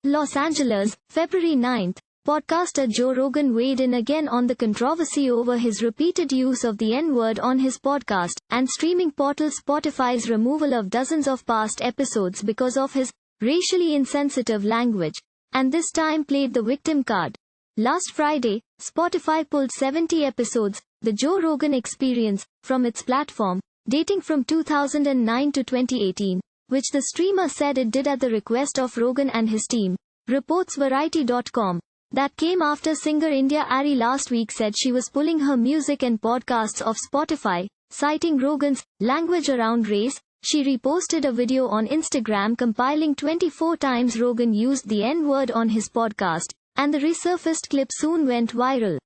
Los Angeles, February 9. Podcaster Joe Rogan weighed in again on the controversy over his repeated use of the N-word on his podcast, and streaming portal Spotify's removal of dozens of past episodes because of his racially insensitive language, and this time played the victim card. Last Friday, Spotify pulled 70 episodes, The Joe Rogan Experience, from its platform, dating from 2009 to 2018, which the streamer said it did at the request of Rogan and his team, reports Variety.com. That came after singer India Arie last week said she was pulling her music and podcasts off Spotify, citing Rogan's language around race. She reposted a video on Instagram compiling 24 times Rogan used the N-word on his podcast, and the resurfaced clip soon went viral.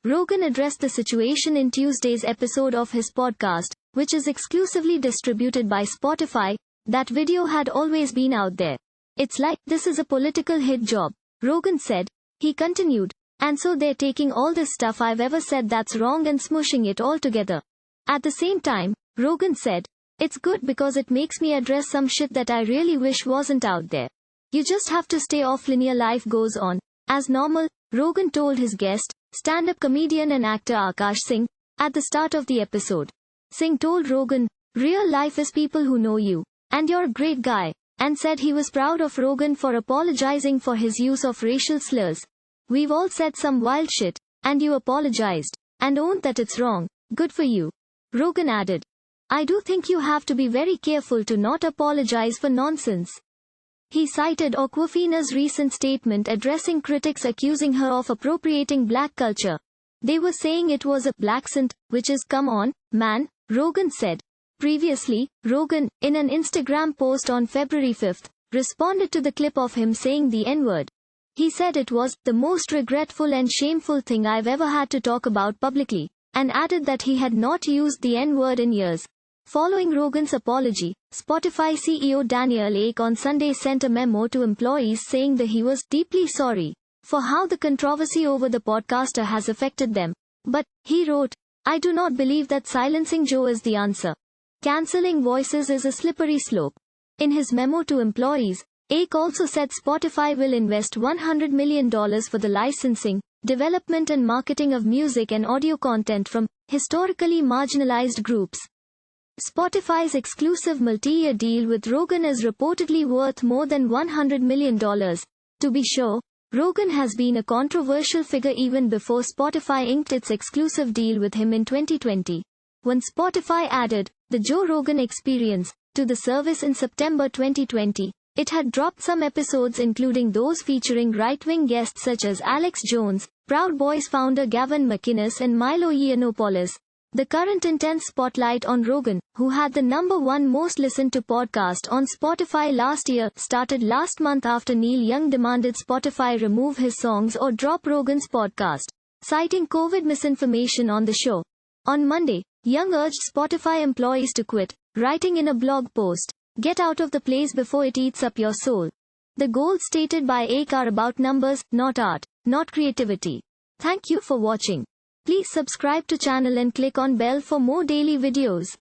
Rogan addressed the situation in Tuesday's episode of his podcast, which is exclusively distributed by Spotify. That video had always been out there. It's like, this is a political hit job, Rogan said. He continued, and so they're taking all this stuff I've ever said that's wrong and smushing it all together. At the same time, Rogan said, it's good because it makes me address some shit that I really wish wasn't out there. You just have to stay off, linear life goes on as normal, Rogan told his guest, stand-up comedian and actor Akash Singh, at the start of the episode. Singh told Rogan, real life is people who know you, and you're a great guy, and said he was proud of Rogan for apologizing for his use of racial slurs. We've all said some wild shit, and you apologized, and owned that it's wrong. Good for you. Rogan added, I do think you have to be very careful to not apologize for nonsense. He cited Awkwafina's recent statement addressing critics accusing her of appropriating black culture. They were saying it was a blaccent, which is come on, man, Rogan said. Previously, Rogan, in an Instagram post on February 5, responded to the clip of him saying the N-word. He said it was the most regretful and shameful thing I've ever had to talk about publicly, and added that he had not used the N-word in years. Following Rogan's apology, Spotify CEO Daniel Ek on Sunday sent a memo to employees saying that he was deeply sorry for how the controversy over the podcaster has affected them. But, he wrote, I do not believe that silencing Joe is the answer. Canceling voices is a slippery slope. In his memo to employees, Ek also said Spotify will invest $100 million for the licensing, development and marketing of music and audio content from historically marginalized groups. Spotify's exclusive multi-year deal with Rogan is reportedly worth more than $100 million. To be sure, Rogan has been a controversial figure even before Spotify inked its exclusive deal with him in 2020. When Spotify added The Joe Rogan Experience to the service in September 2020, it had dropped some episodes including those featuring right-wing guests such as Alex Jones, Proud Boys founder Gavin McInnes and Milo Yiannopoulos. The current intense spotlight on Rogan, who had the #1 most listened to podcast on Spotify last year, started last month after Neil Young demanded Spotify remove his songs or drop Rogan's podcast, citing COVID misinformation on the show. On Monday, Young urged Spotify employees to quit, writing in a blog post, get out of the place before it eats up your soul. The goals stated by Ek are about numbers, not art, not creativity. Thank you for watching. Please subscribe to channel and click on bell for more daily videos.